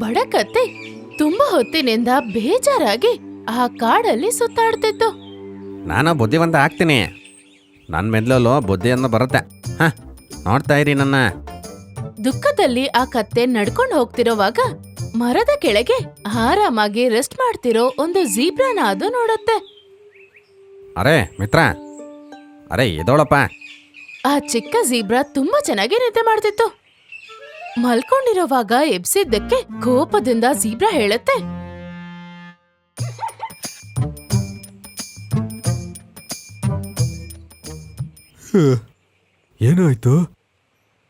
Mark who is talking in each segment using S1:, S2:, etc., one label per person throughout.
S1: ಬಡ ಕತ್ತೆ ತುಂಬಾ ಹೊತ್ತಿನಿಂದ ಬೇಜಾರಾಗಿ ಆ ಕಾಡಲ್ಲಿ ಸುತ್ತಾಡ್ತಿತ್ತು.
S2: ನಾನು ಬುದ್ಧಿವಂತ ಆಗ್ತೀನಿ. ನನ್ನ ಮೆದ್ಲಲ್ಲೂ ಬುದ್ಧಿಯನ್ನು ಬರುತ್ತೆ. ನೋಡ್ತಾ ಇರಿ ನನ್ನ.
S1: ದುಃಖದಲ್ಲಿ ಆ ಕತ್ತೆ ನಡ್ಕೊಂಡು ಹೋಗ್ತಿರೋವಾಗ ಮರದ ಕೆಳಗೆ ಆರಾಮಾಗಿ ರೆಸ್ಟ್ ಮಾಡ್ತಿರೋ ಒಂದು ಜೀಬ್ರಾನ ಅದು ನೋಡುತ್ತೆ.
S2: ಅರೆ ಮಿತ್ರ, ಅರೆ ಎದೋಳಪ್ಪ.
S1: ಆ ಚಿಕ್ಕ ಜೀಬ್ರಾ ತುಂಬಾ ಚೆನ್ನಾಗಿ ನಿದ್ದೆ ಮಾಡ್ತಿತ್ತು. ಮಲ್ಕೊಂಡಿರೋವಾಗ ಎಬ್ಸಿದ್ದಕ್ಕೆ ಕೋಪದಿಂದ ಜೀಬ್ರಾ ಹೇಳುತ್ತೆ,
S3: ಏನಾಯ್ತು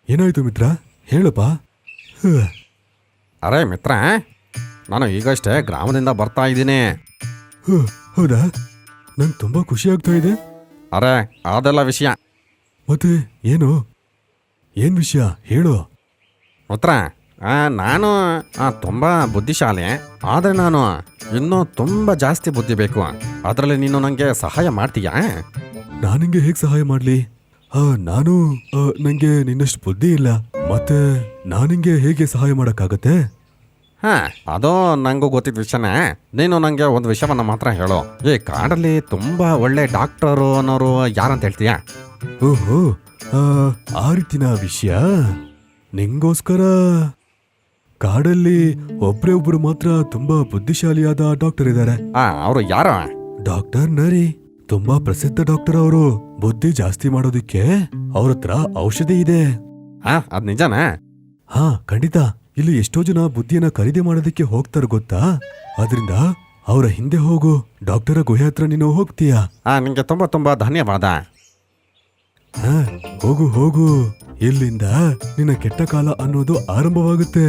S3: ಏನಾಯ್ತು ಮಿತ್ರ, ಹೇಳಪ್ಪ.
S2: ಅರೆ ಮಿತ್ರ, ನಾನು ಈಗಷ್ಟೇ ಗ್ರಾಮದಿಂದ ಬರ್ತಾ ಇದ್ದೀನಿ.
S3: ಹೌದಾ, ನಂಗೆ ತುಂಬಾ ಖುಷಿ ಆಗ್ತಾ ಇದೆ.
S2: ಅರೆ ಅದೆಲ್ಲ ವಿಷಯ.
S3: ಮತ್ತೆ ಏನ್ ವಿಷಯ ಹೇಳು.
S2: ಮಿತ್ರ, ನಾನು ತುಂಬ ಬುದ್ಧಿಶಾಲಿ, ಆದರೆ ನಾನು ಇನ್ನೂ ತುಂಬ ಜಾಸ್ತಿ ಬುದ್ಧಿ ಬೇಕು. ಅದರಲ್ಲಿ ನೀನು ನನಗೆ ಸಹಾಯ ಮಾಡ್ತೀಯಾ?
S3: ನಾನು ನಿಂಗೆ ಹೇಗೆ ಸಹಾಯ ಮಾಡ್ಲಿ? ನಂಗೆ ನಿನ್ನಷ್ಟು ಬುದ್ಧಿ ಇಲ್ಲ, ಮತ್ತೆ ನಾನು ನಿಂಗೆ ಹೇಗೆ ಸಹಾಯ ಮಾಡಕ್ಕಾಗತ್ತೆ?
S2: ಅದು ನಂಗೂ ಗೊತ್ತಿದ್ದ ವಿಷಯನೇ. ನೀನು ನನಗೆ ಒಂದು ವಿಷಯವನ್ನ ಮಾತ್ರ ಹೇಳು. ಈ ಕಾಡಲ್ಲಿ ತುಂಬಾ ಒಳ್ಳೆ ಡಾಕ್ಟರು ಅನ್ನೋರು ಯಾರಂತ ಹೇಳ್ತೀಯಾ?
S3: ಓಹೋ, ಆ ರೀತಿನ ವಿಷಯ. ನಿಂಗೋಸ್ಕರ ಕಾಡಲ್ಲಿ ಒಬ್ರು ಮಾತ್ರ ತುಂಬಾ ಬುದ್ಧಿಶಾಲಿಯಾದ ಡಾಕ್ಟರ್ ಇದ್ದಾರೆ.
S2: ಅವರು ಯಾರ?
S3: ಡಾಕ್ಟರ್ ನರಿ. ತುಂಬಾ ಪ್ರಸಿದ್ಧ ಡಾಕ್ಟರ್ ಅವರು. ಬುದ್ಧಿ ಜಾಸ್ತಿ ಮಾಡೋದಿಕ್ಕೆ ಅವ್ರ ಹತ್ರ ಔಷಧಿ ಇದೆ.
S2: ಅದ್ ನಿಜನಾ?
S3: ಖಂಡಿತ. ಇಲ್ಲಿ ಎಷ್ಟೋ ಜನ ಬುದ್ಧಿಯನ್ನ ಖರೀದಿ ಮಾಡೋದಕ್ಕೆ ಹೋಗ್ತಾರ ಗೊತ್ತಾ? ಅದರಿಂದ ಅವರ ಹಿಂದೆ ಹೋಗು. ಡಾಕ್ಟರ ಗುಹೆ ಹತ್ರ ನೀನು ಹೋಗ್ತೀಯಾ?
S2: ನಿಂಗೆ ತುಂಬಾ ತುಂಬಾ ಧನ್ಯವಾದ.
S3: ಹೋಗು. ಇಲ್ಲಿಂದ ನಿನ್ನ ಕೆಟ್ಟ ಕಾಲ ಅನ್ನೋದು ಆರಂಭವಾಗುತ್ತೆ.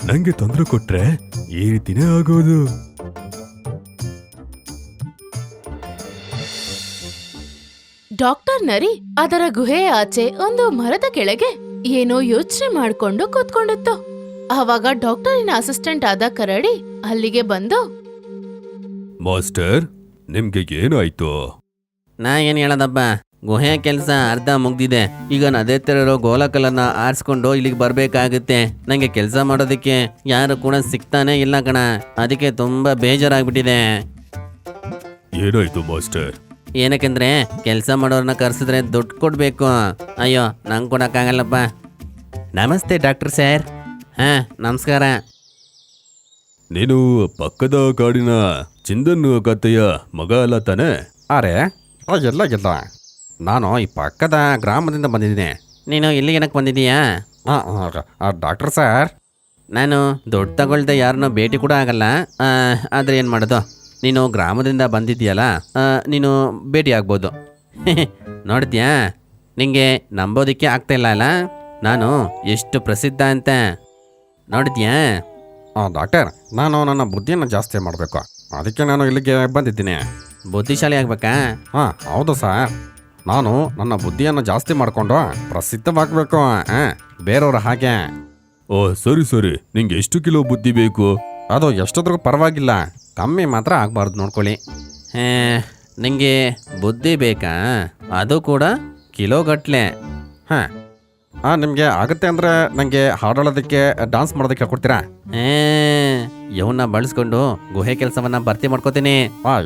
S3: ನಂಗೆ ತೊಂದರೆ ಕೊಟ್ರೆ ಈ ರೀತಿನೇ ಆಗೋದು.
S1: ಡಾಕ್ಟರ್ ನರಿ ಅದರ ಗುಹೆಯ ಆಚೆ ಒಂದು ಮರದ ಕೆಳಗೆ ಏನೋ ಯೋಚನೆ ಮಾಡ್ಕೊಂಡು ಕೂತ್ಕೊಂಡಿತ್ತು. ಆವಾಗ ಡಾಕ್ಟರಿನ ಅಸಿಸ್ಟೆಂಟ್ ಆದ ಕರಡಿ ಅಲ್ಲಿಗೆ ಬಂದು,
S3: ಮಾಸ್ಟರ್, ನಿಮ್ಗೆ ಏನಾಯ್ತು?
S2: ನಾ ಏನ್ ಹೇಳದಪ್ಪ, ಗುಹೆಯ ಕೆಲಸ ಅರ್ಧ ಮುಗ್ದಿದೆ. ಈಗ ಅದೇ ತರ ಇರೋ ಗೋಲಕಲ್ಲನ್ನ ಆರಿಸ್ಕೊಂಡು ಇಲ್ಲಿಗೆ ಬರ್ಬೇಕಾಗುತ್ತೆ. ನಂಗೆ ಕೆಲಸ ಮಾಡೋದಕ್ಕೆ ಯಾರು ಕೂಡ ಸಿಗ್ತಾನೆ ಇಲ್ಲ ಕಣ. ಅದಕ್ಕೆ ತುಂಬಾ ಬೇಜಾರಾಗ್ಬಿಟ್ಟಿದೆ.
S3: ಏನಾಯ್ತು ಮಾಸ್ಟರ್?
S2: ಏನಕ್ಕೆಂದ್ರೆ ಕೆಲಸ ಮಾಡೋರನ್ನ ಕರ್ಸಿದ್ರೆ ದುಡ್ಡು ಕೊಡ್ಬೇಕು. ಅಯ್ಯೋ, ನಂಗೆ ಕೊಡಕ್ಕಾಗಲ್ಲಪ್ಪ. ನಮಸ್ತೆ ಡಾಕ್ಟರ್ ಸರ್. ನಮಸ್ಕಾರ.
S3: ನೀನು ಪಕ್ಕದ ಕಾಡಿನ ಚಿಂದನ್ ಕತ್ತೆಯ ಮಗ ಅಲ್ಲ ತಾನೆ?
S2: ಅರೆ ಎಲ್ಲ ನಾನು ಈ ಪಕ್ಕದ ಗ್ರಾಮದಿಂದ ಬಂದಿದ್ದೀನಿ. ನೀನು ಇಲ್ಲಿಗೆ ಏನಕ್ಕೆ ಬಂದಿದ್ದೀಯಾ? ಡಾಕ್ಟರ್ ಸರ್, ನಾನು ದುಡ್ಡು ತಗೊಳ್ದೆ ಯಾರನ್ನೋ ಭೇಟಿ ಕೂಡ ಆಗಲ್ಲ. ಆದರೆ ಏನು ಮಾಡೋದು, ನೀನು ಗ್ರಾಮದಿಂದ ಬಂದಿದ್ದೀಯಲ್ಲ, ನೀನು ಭೇಟಿ ಆಗ್ಬೋದು. ನೋಡ್ತೀಯಾ, ನಿಂಗೆ ನಂಬೋದಕ್ಕೆ ಆಗ್ತಾಯಿಲ್ಲ ಅಲ್ಲ ನಾನು ಎಷ್ಟು ಪ್ರಸಿದ್ಧ ಅಂತ. ನೋಡಿದ್ಯಾ? ಡಾಕ್ಟರ್, ನಾನು ನನ್ನ ಬುದ್ಧಿಯನ್ನು ಜಾಸ್ತಿ ಮಾಡಬೇಕು, ಅದಕ್ಕೆ ನಾನು ಇಲ್ಲಿಗೆ ಬಂದಿದ್ದೀನಿ. ಬುದ್ಧಿಶಾಲಿ ಆಗ್ಬೇಕಾ? ಹೌದು ಸರ್. ನಾನು ನನ್ನ ಬುದ್ಧಿಯನ್ನು ಜಾಸ್ತಿ ಮಾಡಿಕೊಂಡು ಪ್ರಸಿದ್ಧವಾಗಬೇಕು, ಬೇರೆಯವ್ರ ಹಾಗೆ.
S3: ಸರಿ. ನಿಂಗೆ ಎಷ್ಟು ಕಿಲೋ ಬುದ್ಧಿ ಬೇಕು?
S2: ಅದು ಎಷ್ಟಾದ್ರೂ ಪರವಾಗಿಲ್ಲ, ಕಮ್ಮಿ ಮಾತ್ರ ಆಗಬಾರ್ದು ನೋಡ್ಕೊಳ್ಳಿ. ನಿಂಗೆ ಬುದ್ಧಿ ಬೇಕಾ? ಅದು ಕೂಡ ಕಿಲೋಗಟ್ಲೆ. ನಿಮಗೆ ಆಗುತ್ತೆ ಅಂದರೆ ನನಗೆ ಹಾಡೋಳೋದಕ್ಕೆ, ಡಾನ್ಸ್ ಮಾಡೋದಕ್ಕೆ ಕೊಡ್ತೀರಾ? ಇವನ್ನ ಬಳಸ್ಕೊಂಡು ಗುಹೆ ಕೆಲಸವನ್ನ ಭರ್ತಿ ಮಾಡ್ಕೋತೀನಿ.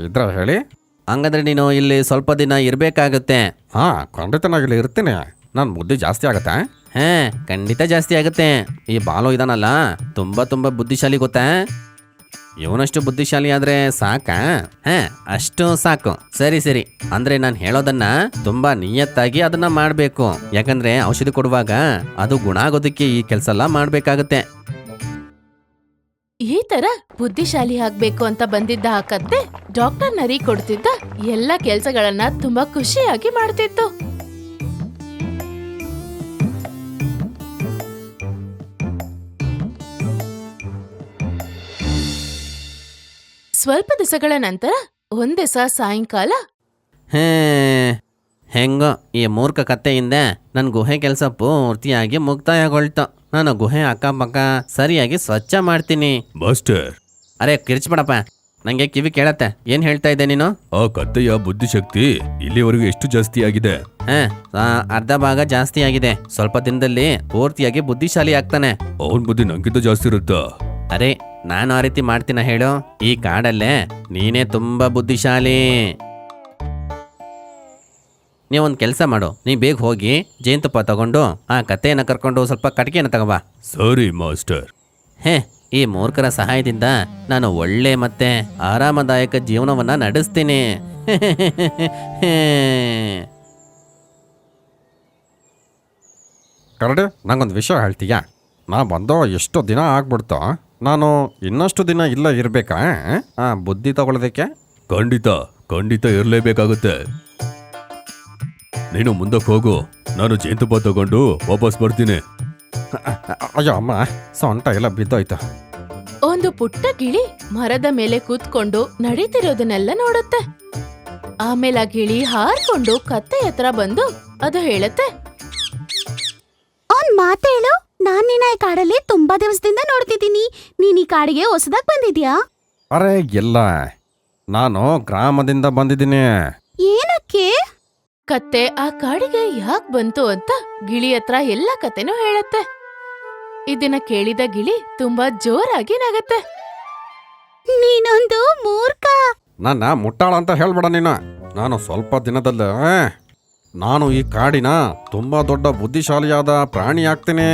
S2: ಇದ್ರ ಹೇಳಿ. ಹಂಗಂದ್ರೆ ನೀನು ಇಲ್ಲಿ ಸ್ವಲ್ಪ ದಿನ ಇರಬೇಕಾಗುತ್ತೆ. ಖಂಡಿತ ನಾನು ಇಲ್ಲಿ ಇರ್ತೀನಿ. ನನ್ನ ಬುದ್ಧಿ ಜಾಸ್ತಿ ಆಗುತ್ತೆ. ಖಂಡಿತ ಜಾಸ್ತಿ ಆಗುತ್ತೆ. ಈ ಬಾಲು ಇದಾನಲ್ಲ, ತುಂಬಾ ಬುದ್ಧಿಶಾಲಿ ಗೊತ್ತಾ? ಇವನಷ್ಟು ಬುದ್ಧಿಶಾಲಿ ಆದ್ರೆ ಸಾಕಾ? ಅಷ್ಟು ಸಾಕು. ಸರಿ. ಅಂದ್ರೆ ನಾನು ಹೇಳೋದನ್ನ ತುಂಬಾ ನಿಯತ್ತಾಗಿ ಅದನ್ನ ಮಾಡ್ಬೇಕು. ಯಾಕಂದ್ರೆ ಔಷಧಿ ಕೊಡುವಾಗ ಅದು ಗುಣ ಆಗೋದಕ್ಕೆ ಈ ಕೆಲಸ ಎಲ್ಲ ಮಾಡ್ಬೇಕಾಗತ್ತೆ.
S1: ಈ ತರ ಬುದ್ಧಿಶಾಲಿ ಆಗ್ಬೇಕು ಅಂತ ಬಂದಿದ್ದ ಆ ಕತ್ತೆ ಡಾಕ್ಟರ್ ನರಿ ಕೊಡ್ತಿದ್ದ ಎಲ್ಲ ಕೆಲ್ಸಗಳನ್ನ ತುಂಬಾ ಖುಷಿಯಾಗಿ ಮಾಡ್ತಿತ್ತು. ಸ್ವಲ್ಪ ದಿವಸಗಳ ನಂತರ ಒಂದಿವಸ ಸಾಯಂಕಾಲ,
S2: ಹೆಂಗೋ ಈ ಮೂರ್ಖ ಕತ್ತೆಯಿಂದ ನನ್ನ ಗುಹೆ ಕೆಲಸ ಪೂರ್ತಿಯಾಗಿ ಮುಕ್ತಾಯಗೊಳ್ತು. ನಾನು ಗುಹೆ ಅಕ್ಕಪಕ್ಕ ಸರಿಯಾಗಿ ಸ್ವಚ್ಛ ಮಾಡ್ತೀನಿ.
S3: ಮಾಸ್ಟರ್,
S2: ಅರೆ ಕಿರ್ಚ್ಬೇಡಪ್ಪ, ನಂಗೆ ಕಿವಿ ಕೇಳತ್ತೆ. ಏನ್ ಹೇಳ್ತಾ ಇದ್ದೆ ನೀನು?
S3: ಆ ಕತ್ತೆಯ ಬುದ್ಧಿಶಕ್ತಿ ಇಲ್ಲಿವರೆಗೂ ಎಷ್ಟು ಜಾಸ್ತಿ ಆಗಿದೆ?
S2: ಅರ್ಧ ಭಾಗ ಜಾಸ್ತಿ ಆಗಿದೆ. ಸ್ವಲ್ಪ ದಿನದಲ್ಲಿ ಪೂರ್ತಿಯಾಗಿ ಬುದ್ಧಿಶಾಲಿ ಆಗ್ತಾನೆ.
S3: ಅವನ್ ಬುದ್ಧಿ ನಂಗಿಂತ ಜಾಸ್ತಿ ಇರುತ್ತಾ?
S2: ಅರೆ ನಾನು ಆ ರೀತಿ ಮಾಡ್ತೀನ ಹೇಳು, ಈ ಕಾಡಲ್ಲೇ ನೀನೇ ತುಂಬಾ ಬುದ್ಧಿಶಾಲಿ. ನೀವೊಂದು ಕೆಲಸ ಮಾಡು, ನೀ ಬೇಗ ಹೋಗಿ ಜೇನುತುಪ್ಪ ತಗೊಂಡು ಆ ಕತ್ತೆಯನ್ನು ಕರ್ಕೊಂಡು ಸ್ವಲ್ಪ ಕಟ್ಗೆಯನ್ನು ತಗೋಬಾ.
S3: ಸರಿ ಮಾಸ್ಟರ್.
S2: ಹೇ, ಈ ಮೂರ್ಖರ ಸಹಾಯದಿಂದ ನಾನು ಒಳ್ಳೆ ಮತ್ತೆ ಆರಾಮದಾಯಕ ಜೀವನವನ್ನ ನಡೆಸ್ತೀನಿ.
S4: ಕರಡಿ, ನಂಗೊಂದು ವಿಷಯ ಹೇಳ್ತೀಯಾ? ನಾ ಬಂದೋ ಎಷ್ಟೋ ದಿನ ಆಗ್ಬಿಡ್ತೋ, ನಾನು ಇನ್ನಷ್ಟು ದಿನ ಇಲ್ಲ ಇರಬೇಕಾ ಬುದ್ಧಿ ತಗೊಳ್ಳೋದಕ್ಕೆ?
S3: ಖಂಡಿತ ಖಂಡಿತ ಇರಲೇಬೇಕಾಗುತ್ತೆ. ನೀನು ಮುಂದಕ್ಕೆ ಹೋಗು, ನಾನು ಜೇನುತುಪ್ಪ ತಗೊಂಡು ವಾಪಸ್ ಬರ್ತೀನಿ.
S4: ಅಯ್ಯೋ ಅಮ್ಮ, ಸೊಂಟ ಎಲ್ಲ ಬಿದ್ದೋಯ್ತು.
S1: ಒಂದು ಪುಟ್ಟ ಗಿಳಿ ಮರದ ಮೇಲೆ ಕೂತ್ಕೊಂಡು ನಡೀತಿರೋದನ್ನೆಲ್ಲ ನೋಡುತ್ತೆ. ಆಮೇಲೆ ಆ ಗಿಳಿ ಹಾರ್ಕೊಂಡು ಕತ್ತೆ ಹತ್ರ ಬಂದು ಅದು ಹೇಳುತ್ತೆ,
S5: ಒಂದ್ ಮಾತೇಳು, ನಾನ್ ನಿನ್ನ ಈ ಕಾಡಲ್ಲಿ ತುಂಬಾ ದಿವಸದಿಂದ ನೋಡ್ತಿದ್ದೀನಿ. ನೀನ್ ಈ ಕಾಡಿಗೆ ಹೊಸದಾಗ್ ಬಂದಿದ್ಯಾ?
S4: ಅರೆ ಇಲ್ಲ, ನಾನು ಗ್ರಾಮದಿಂದ ಬಂದಿದ್ದೀನಿ.
S5: ಏನಕ್ಕೆ?
S1: ಕತ್ತೆ ಆ ಕಾಡಿಗೆ ಯಾಕ್ ಬಂತು ಅಂತ ಗಿಳಿ ಹತ್ರ ಎಲ್ಲ ಕತೆನೂ ಹೇಳತ್ತೆ. ಇದನ್ನ ಕೇಳಿದ ಗಿಳಿ ತುಂಬಾ ಜೋರಾಗಿ ನಗತ್ತೆ.
S5: ನೀನೊಂದು ಮೂರ್ಖ.
S4: ನನ್ನ ಮುಟ್ಟಾಳ ಅಂತ ಹೇಳ್ಬೇಡ ನೀನು. ನಾನು ಸ್ವಲ್ಪ ದಿನದಲ್ಲೇ ನಾನು ಈ ಕಾಡಿನ ತುಂಬಾ ದೊಡ್ಡ ಬುದ್ಧಿಶಾಲಿಯಾದ ಪ್ರಾಣಿ ಆಗ್ತೀನಿ.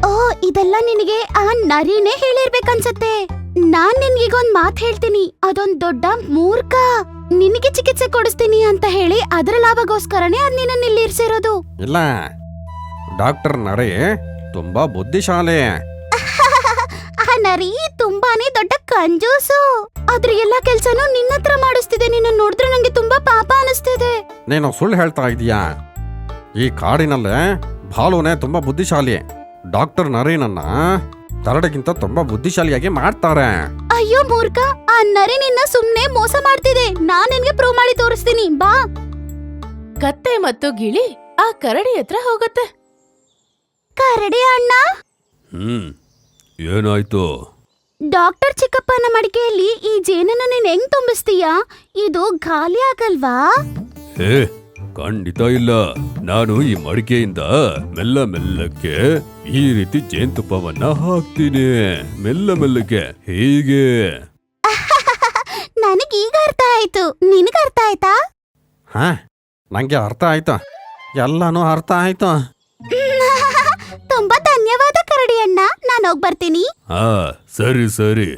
S5: ಓ, ಇದೆಲ್ಲ ನಿನಗೆ ಆ ನರಿನೇ ಹೇಳಿರ್ಬೇಕನ್ಸತ್ತೆ. ನಾನ್ ನಿನ್ಗೀಗೊಂದ್ ಮಾತ್ ಹೇಳ್ತೀನಿ, ಅದೊಂದ್ ದೊಡ್ಡ ಮೂರ್ಖ. ನಿನಗೆ ಚಿಕಿತ್ಸೆ ಕೊಡಿಸ್ತೀನಿ ಅಂತ ಹೇಳಿ ಅದರ ಲಾಭಗೋಸ್ಕರನೇ ಅದ್ ನಿನ್ನ ನಿಲ್ಲಿರ್ಸಿರೋದು.
S4: ಇಲ್ಲ, ಡಾಕ್ಟರ್ ನರಿ ತುಂಬಾ ಬುದ್ಧಿಶಾಲಿ.
S5: ಆ ನರಿ ತುಂಬಾನೇ ದೊಡ್ಡ ಕಂಜೂಸು. ಅದ್ರ ಎಲ್ಲಾ ಕೆಲ್ಸನೂ ನಿನ್ನತ್ರ ಮಾಡಿಸ್ತಿದೆ. ನಿನ್ನ ನೋಡಿದ್ರೆ ನಂಗೆ ತುಂಬಾ ಪಾಪ ಅನಿಸ್ತಿದೆ.
S4: ನೀನು ಸುಳ್ಳು ಹೇಳ್ತಾ ಇದೀಯಾ? ಈ ಕಾಡಿನಲ್ಲೇ ಭಾಲುನೇ ತುಂಬಾ ಬುದ್ಧಿಶಾಲಿ. ಡಾಕ್ಟರ್ ನರಿ ನನ್ನ ಕರಡಿಗಿಂತ ತುಂಬಾ ಬುದ್ಧಿಶಾಲಿಯಾಗಿ ಮಾಡ್ತಾರೆ.
S5: ಅಯ್ಯೋ ಮೂರ್ಖ, ಆ ನರಿ ನಿನ್ನ ಸುಮ್ನೆ ಮೋಸ ಮಾಡ್ತಿದೆ. ನಾನ್ ನಿನ್ಗೆ ಪ್ರೂವ್ ಮಾಡಿ ತೋರಿಸ್ತೀನಿ, ಬಾ.
S1: ಕತ್ತೆ ಮತ್ತು ಗಿಳಿ ಆ ಕರಡಿ ಹತ್ರ ಹೋಗುತ್ತೆ.
S5: ಕರಡಿ ಅಣ್ಣ,
S3: ಏನಾಯ್ತು?
S5: ಡಾಕ್ಟರ್ ಚಿಕ್ಕಪ್ಪನ ಮಡಿಕೆಯಲ್ಲಿ ಈ ಜೇನನ್ನ ನೀನ್ ಹೆಂಗ್ ತುಂಬಿಸ್ತೀಯಾ? ಇದು ಖಾಲಿ ಆಗಲ್ವಾ?
S3: ಹೇ, ಖಂಡಿತ ಇಲ್ಲ. ನಾನು ಈ ಮಡಿಕೆಯಿಂದ ಮೆಲ್ಲ ಮೆಲ್ಲಕ್ಕೆ ಈ ರೀತಿ ಜೇನುತುಪ್ಪವನ್ನ ಹಾಕ್ತೀನಿ. ಮೆಲ್ಲ ಮೆಲ್ಲಕ್ಕೆ ಹೀಗೆ.
S5: ನನಗೀಗ ಅರ್ಥ ಆಯ್ತು. ನಿನಗ ಅರ್ಥ ಆಯ್ತಾ?
S4: ಹಾ, ನಂಗೆ ಅರ್ಥ ಆಯ್ತು, ಎಲ್ಲಾನು ಅರ್ಥ ಆಯ್ತು.
S5: ತುಂಬಾ ಧನ್ಯವಾದ ಕರಡಿ ಅಣ್ಣ. ನಾನು ಹೋಗ್ ಬರ್ತೀನಿ.
S3: ಹಾ, ಸರಿ ಸರಿ.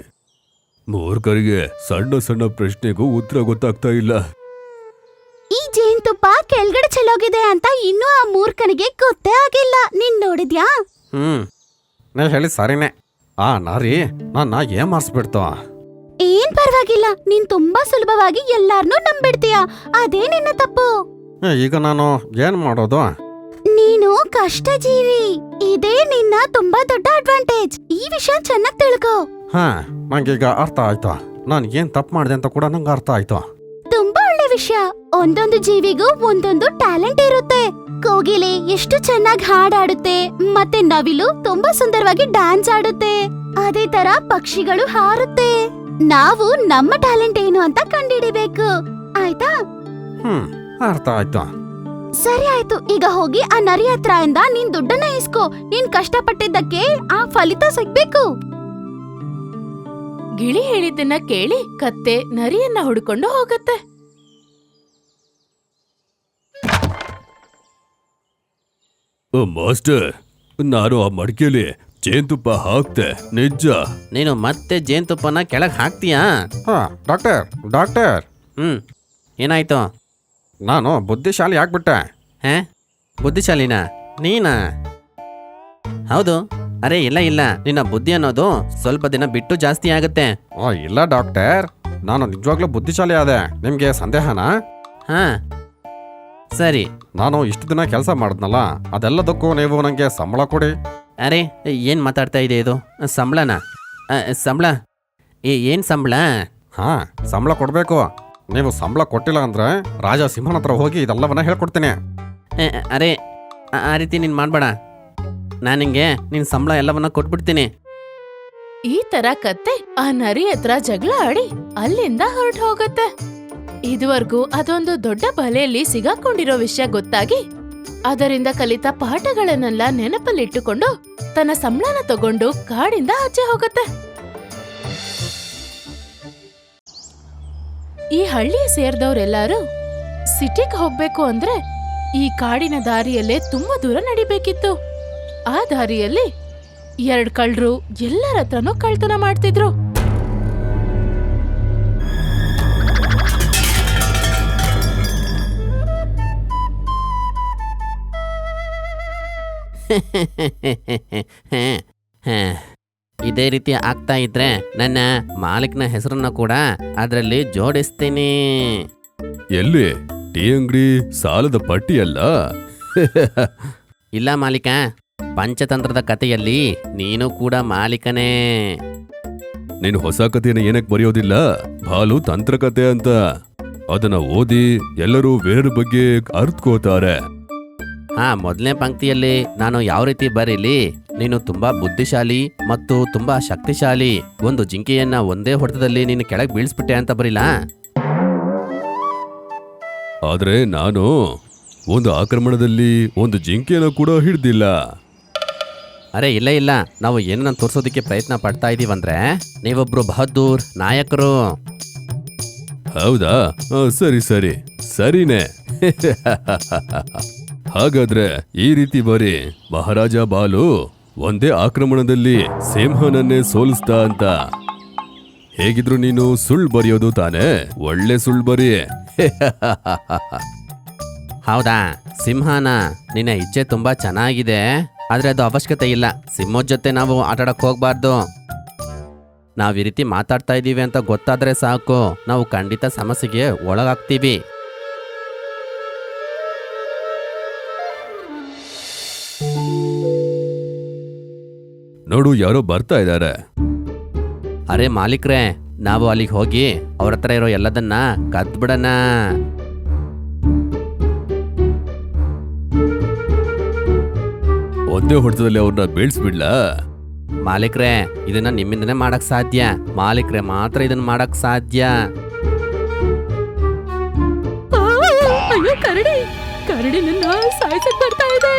S3: ಮೂರ್ಖರಿಗೆ ಸಣ್ಣ ಸಣ್ಣ ಪ್ರಶ್ನೆಗೂ ಉತ್ತರ ಗೊತ್ತಾಗ್ತಾ ಇಲ್ಲ.
S5: ಈ ಜೇನುತುಪ್ಪ ಕೆಳಗಡೆ ಚೆಲ್ಲೋಗಿದೆ ಅಂತ ಇನ್ನೂ ಆ ಮೂರ್ಖನಿಗೆ ಗೊತ್ತೇ ಆಗಿಲ್ಲ. ನೀನ್ ನೋಡಿದ್ಯಾ?
S4: ನೀ ಹೇಳಿ ಸರಿನೇ. ಆ ನರಿ ನನ್ನ ಏಮಾರ್ಸ್ಬಿಡ್ತು.
S5: ಏನ್ ಪರವಾಗಿಲ್ಲ, ನೀನ್ ತುಂಬಾ ಸುಲಭವಾಗಿ ಎಲ್ಲಾರ್ನೂ ನಂಬಿಡ್ತೀಯ. ಅದೇ ನಿನ್ನ ತಪ್ಪು.
S4: ಈಗ ನಾನು ಏನ್ ಮಾಡೋದು?
S5: ನೀನು ಕಷ್ಟ ಜೀವಿ. ಇದೇ ನಿನ್ನ ತುಂಬಾ ದೊಡ್ಡ ಅಡ್ವಾಂಟೇಜ್. ಈ ವಿಷಯ ಚೆನ್ನಾಗ್ ತಿಳ್ಕೊ.
S4: ಹಾ, ನಂಗೀಗ ಅರ್ಥ ಆಯ್ತು. ನಾನು ಏನ್ ತಪ್ಪು ಮಾಡಿದೆ ಅಂತ ಕೂಡ ನಂಗೆ ಅರ್ಥ ಆಯ್ತು.
S5: ತುಂಬಾ ಒಳ್ಳೆ ವಿಷಯ. ಒಂದೊಂದು ಜೀವಿಗೂ ಒಂದೊಂದು ಟ್ಯಾಲೆಂಟ್ ಇರುತ್ತೆ. ಕೋಗಿಲೆ ಎಷ್ಟು ಚೆನ್ನಾಗಿ ಹಾಡಾಡುತ್ತೆ, ಮತ್ತೆ ನವಿಲು ತುಂಬಾ ಸುಂದರವಾಗಿ ಡ್ಯಾನ್ಸ್ ಆಡುತ್ತೆ. ಅದೇ ತರ ಪಕ್ಷಿಗಳು ಹಾರುತ್ತೆ. ನಾವು ನಮ್ಮ ಟ್ಯಾಲೆಂಟ್ ಏನು ಅಂತ ಕಂಡುಹಿಡಿಬೇಕು, ಆಯ್ತಾ?
S4: ಅರ್ಥ ಆಯ್ತು.
S5: ಸರಿ ಆಯ್ತು. ಈಗ ಹೋಗಿ ಆ ನರಿ ಹತ್ರ ಇಂದ ನೀನ್ ದುಡ್ಡನ್ನ ಇಸ್ಕೋ. ನೀನ್ ಕಷ್ಟಪಟ್ಟಿದ್ದಕ್ಕೆ ಆ ಫಲಿತ ಸಿಗ್ಬೇಕು.
S1: ಗಿಳಿ ಹೇಳಿದ್ದನ್ನ ಕೇಳಿ ಕತ್ತೆ ನರಿಯನ್ನ ಹುಡ್ಕೊಂಡು ಹೋಗತ್ತೆ.
S3: ಮಾಸ್ಟರ್, ನಾನು ಆ ಮಡಿಕೆಲಿ ಜೇನುತುಪ್ಪ ಹಾಕ್ತೆ, ನಿಜ.
S2: ನೀನು ಮತ್ತೆ ಜೇನುತುಪ್ಪನ ಕೆಳಗೆ ಹಾಕ್ತೀಯಾ?
S4: ಹಾ, ಡಾಕ್ಟರ್ ಡಾಕ್ಟರ್,
S2: ಏನಾಯ್ತು?
S4: ನಾನು ಬುದ್ಧಿಶಾಲಿ ಆಗ್ಬಿಟ್ಟೆ.
S2: ಹೇ, ಬುದ್ಧಿಶಾಲಿನಾ ನೀನಾ? ಹೌದು. ಅರೆ ಇಲ್ಲ ಇಲ್ಲ, ನಿನ್ನ ಬುದ್ಧಿ ಅನ್ನೋದು ಸ್ವಲ್ಪ ದಿನ ಬಿಟ್ಟು ಜಾಸ್ತಿ ಆಗುತ್ತೆ.
S4: ಇಲ್ಲ ಡಾಕ್ಟರ್, ನಾನು ನಿಜವಾಗ್ಲೂ ಬುದ್ಧಿಶಾಲಿ ಆದೆ. ನಿಮ್ಗೆ ಸಂದೇಹನಾ?
S2: ಹಾ ಸರಿ.
S4: ನಾನು ಇಷ್ಟು ದಿನ ಕೆಲಸ ಮಾಡಿದ್ನಲ್ಲ, ಅದೆಲ್ಲದಕ್ಕೂ ನೀವು ನನಗೆ ಸಂಬಳ ಕೊಡಿ.
S2: ಅರೆ ಏನು ಮಾತಾಡ್ತಾ ಇದೆ ಇದು? ಸಂಬಳನಾ? ಸಂಬಳ? ಏನು ಸಂಬಳ?
S4: ಹಾ, ಸಂಬಳ ಕೊಡಬೇಕು. ನೀವು ಸಂಬಳ ಕೊಟ್ಟಿಲ್ಲ ಅಂದ್ರೆ ರಾಜ ಸಿಂಹನ ಹತ್ರ ಹೋಗಿ ಇದೆಲ್ಲವನ್ನ ಹೇಳ್ಕೊಡ್ತೀನಿ.
S2: ಅರೆ ಆ ರೀತಿ ನೀನು ಮಾಡಬೇಡ. ನಾನು ನಿಂಗೆ ನಿನ್ನ ಸಂಬಳ ಎಲ್ಲವನ್ನ ಕೊಟ್ಬಿಡ್ತೀನಿ.
S1: ಈ ತರ ಕತ್ತೆ ಆ ನರಿ ಹತ್ರ ಜಗಳ ಆಡಿ ಅಲ್ಲಿಂದ ಹೊರಟು ಹೋಗತ್ತೆ. ಇದುವರೆಗೂ ಅದೊಂದು ದೊಡ್ಡ ಬಲೆಯಲ್ಲಿ ಸಿಗಾಕೊಂಡಿರೋ ವಿಷಯ ಗೊತ್ತಾಗಿ ಅದರಿಂದ ಕಲಿತ ಪಾಠಗಳನ್ನೆಲ್ಲ ನೆನಪಲ್ಲಿಟ್ಟುಕೊಂಡು ತನ್ನ ಸಂಬಳನ ತಗೊಂಡು ಕಾಡಿಂದ ಆಚೆ ಹೋಗುತ್ತೆ. ಈ ಹಳ್ಳಿಯ ಸೇರಿದವರೆಲ್ಲರೂ ಸಿಟಿಗೆ ಹೋಗ್ಬೇಕು ಅಂದ್ರೆ ಈ ಕಾಡಿನ ದಾರಿಯಲ್ಲೇ ತುಂಬಾ ದೂರ ನಡಿಬೇಕಿತ್ತು. ಆ ದಾರಿಯಲ್ಲಿ 2 ಕಳ್ಳರು ಎಲ್ಲರ ಹತ್ರನೂ ಕಳ್ತನ ಮಾಡ್ತಿದ್ರು.
S2: ಇದೇ ರೀತಿ ಆಗ್ತಾ ಇದ್ರೆ ನನ್ನ ಮಾಲೀಕನ ಹೆಸರನ್ನ ಕೂಡ ಅದರಲ್ಲಿ ಜೋಡಿಸ್ತೀನಿ.
S3: ಎಲ್ಲಿ? ಟೀ ಅಂಗಡಿ ಸಾಲದ ಪಟ್ಟಿಯಲ್ಲ?
S2: ಇಲ್ಲ ಮಾಲೀಕ, ಪಂಚತಂತ್ರದ ಕಥೆಯಲ್ಲಿ ನೀನು ಕೂಡ ಮಾಲೀಕನೇ.
S3: ನೀನು ಹೊಸ ಕಥೆನ ಏನಕ್ಕೆ ಬರೆಯೋದಿಲ್ಲ? ಭಾಲು ತಂತ್ರಕಥೆ ಅಂತ. ಅದನ್ನ ಓದಿ ಎಲ್ಲರೂ ಬೇರೆ ಬಗ್ಗೆ ಅರ್ಥಕೋತಾರೆ.
S2: ಮೊದಲನೇ ಪಂಕ್ತಿಯಲ್ಲಿ ನಾನು ಯಾವ ರೀತಿ ಬರೀಲಿ? ನೀನು ತುಂಬಾ ಬುದ್ಧಿಶಾಲಿ ಮತ್ತು ತುಂಬಾ ಶಕ್ತಿಶಾಲಿ. ಒಂದು ಜಿಂಕೆಯನ್ನ ಒಂದೇ ಹೊಡೆತದಲ್ಲಿ ನೀನು ಕೆಳಗೆ ಬೀಳಿಸ್ಬಿಟ್ಟೆ ಅಂತ ಬರೀಲಾ?
S3: ಆದ್ರೆ ನಾನು ಒಂದು ಆಕ್ರಮಣದಲ್ಲಿ ಒಂದು ಜಿಂಕೆನ ಕೂಡ ಹಿಡ್ದಿಲ್ಲ.
S2: ಅರೆ ಇಲ್ಲ, ನಾವು ಏನನ್ನ ತೋರಿಸೋದಕ್ಕೆ ಪ್ರಯತ್ನ ಪಡ್ತಾ ಇದೀವಂದ್ರೆ ನೀವೊಬ್ರು ಬಹದ್ದೂರ್ ನಾಯಕರು.
S3: ಹೌದಾ? ಸರಿ ಸರಿನೇ. ಹಾಗಾದ್ರೆ ಈ ರೀತಿ ಬರೀ, ಮಹಾರಾಜ ಬಾಲು ಒಂದೇ ಆಕ್ರಮಣದಲ್ಲಿ ಸಿಂಹನನ್ನೇ ಸೋಲಿಸ್ತಾ ಅಂತ. ಹೇಗಿದ್ರು ನೀನು ಸುಳ್ಳು ಬರೆಯೋದು ತಾನೇ? ಒಳ್ಳೆ ಸುಳ್ಳು ಬರೀ.
S2: ಹೌದಾ? ಸಿಂಹನ ನಿನ್ನ ಇಚ್ಛೆ ತುಂಬಾ ಚೆನ್ನಾಗಿದೆ, ಆದ್ರೆ ಅದು ಅವಶ್ಯಕತೆ ಇಲ್ಲ. ಸಿಂಹದ ಜೊತೆ ನಾವು ಆಟಾಡಕ್ ಹೋಗ್ಬಾರ್ದು. ನಾವ್ ಈ ರೀತಿ ಮಾತಾಡ್ತಾ ಇದೀವಿ ಅಂತ ಗೊತ್ತಾದ್ರೆ ಸಾಕು, ನಾವು ಖಂಡಿತ ಸಮಸ್ಯೆಗೆ ಒಳಗಾಗ್ತೀವಿ.
S3: ನೋಡು, ಯಾರೋ ಬರ್ತಾ ಇದ್ದಾರೆ.
S2: ಅರೆ ಮಾಲೀಕ್ರೆ, ನಾವು ಅಲ್ಲಿಗೆ ಹೋಗಿ ಅವ್ರ ಹತ್ರ ಇರೋ ಎಲ್ಲದನ್ನ ಕದ್ಬಿಡಣ.
S3: ಒಂದೇ ಹೊಡೆತದಲ್ಲಿ ಅವ್ರನ್ನ ಬೀಳ್ಸ್ಬಿಡ್ಲಾ?
S2: ಮಾಲೀಕ್ರೆ, ಇದನ್ನ ನಿಮ್ಮಿಂದನೇ ಮಾಡಕ್ ಸಾಧ್ಯ. ಮಾಲೀಕ್ರೆ ಮಾತ್ರ ಇದನ್ನ ಮಾಡಕ್ ಸಾಧ್ಯ.
S1: ಅಯ್ಯೋ, ಕರಡಿ ನನ್ನ ಸಾಯಿಸಕ್ ಬರ್ತಾ ಇದೆ.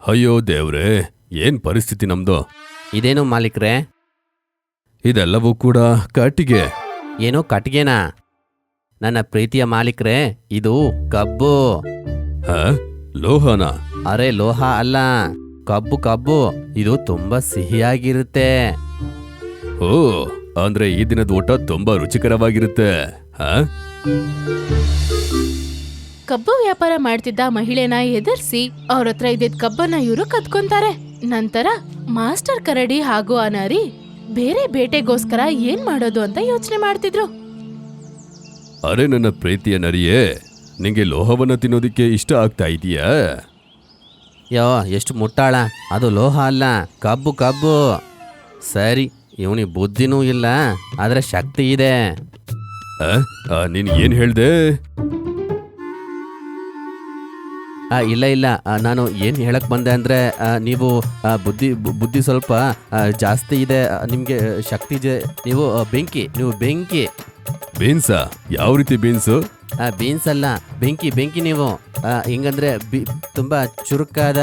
S3: ಅಯ್ಯೋ ದೇವ್ರೆ, ಏನ್ ಪರಿಸ್ಥಿತಿ ನಮ್ದು!
S2: ಇದೇನು ಮಾಲೀಕ್ರೆ?
S3: ಇದೆಲ್ಲವೂ ಕೂಡ ಕಟ್ಟಿಗೆ.
S2: ಏನೋ ಕಟ್ಗೆನಾ? ನನ್ನ ಪ್ರೀತಿಯ ಮಾಲೀಕ್ರೆ, ಇದು ಕಬ್ಬು.
S3: ಲೋಹನ?
S2: ಅರೆ ಲೋಹ ಅಲ್ಲ, ಕಬ್ಬು. ಇದು ತುಂಬಾ ಸಿಹಿಯಾಗಿರುತ್ತೆ.
S3: ಓ, ಅಂದ್ರೆ ಈ ದಿನದ ಊಟ ತುಂಬಾ ರುಚಿಕರವಾಗಿರುತ್ತೆ.
S1: ಕಬ್ಬು ವ್ಯಾಪಾರ ಮಾಡ್ತಿದ್ದ ಮಹಿಳೆನ ಎದುರಿಸಿ ಅವ್ರ ಹತ್ರ ಇದ್ದಿದ್ ಕಬ್ಬನ್ನ ಇವರು ಕದ್ಕೊಂತಾರೆ. ನಂತರ ಮಾಸ್ಟರ್ ಕರಡಿ ಹಾಗೂ ಅನಾರಿ ಬೇರೆ ಬೇಟೆಗೋಸ್ಕರ ಏನ್ ಮಾಡೋದು ಅಂತ ಯೋಚನೆ ಮಾಡ್ತಿದ್ರು.
S3: ಅರೆ ನನ್ನ ಪ್ರೀತಿಯ ನರಿಯೇ, ನಿಂಗೆ ಲೋಹವನ್ನ ತಿನ್ನೋದಿಕ್ಕೆ ಇಷ್ಟ ಆಗ್ತಾ ಇದೀಯಾ?
S2: ಯೋ, ಎಷ್ಟು ಮುಟ್ಟಾಳ! ಅದು ಲೋಹ ಅಲ್ಲ, ಕಬ್ಬು. ಸರಿ, ಇವನಿಗೆ ಬುದ್ಧಿನೂ ಇಲ್ಲ, ಆದ್ರೆ ಶಕ್ತಿ ಇದೆ.
S3: ನೀನ್ ಏನ್ ಹೇಳ್ದೆ?
S2: ಇಲ್ಲ, ನಾನು ಏನು ಹೇಳಕ್ ಬಂದೆ ಅಂದ್ರೆ ನೀವು ಬುದ್ಧಿ ಸ್ವಲ್ಪ ಜಾಸ್ತಿ ಇದೆ, ನಿಮ್ಗೆ ಶಕ್ತಿ ಇದೆ. ನೀವು ಬೆಂಕಿ.
S3: ಬೀನ್ಸಾ? ಯಾವ ರೀತಿ ಬೀನ್ಸು?
S2: ಬೀನ್ಸ್ ಅಲ್ಲ, ಬೆಂಕಿ ನೀವು. ಹಿಂಗಂದ್ರೆ ತುಂಬಾ ಚುರುಕಾದ.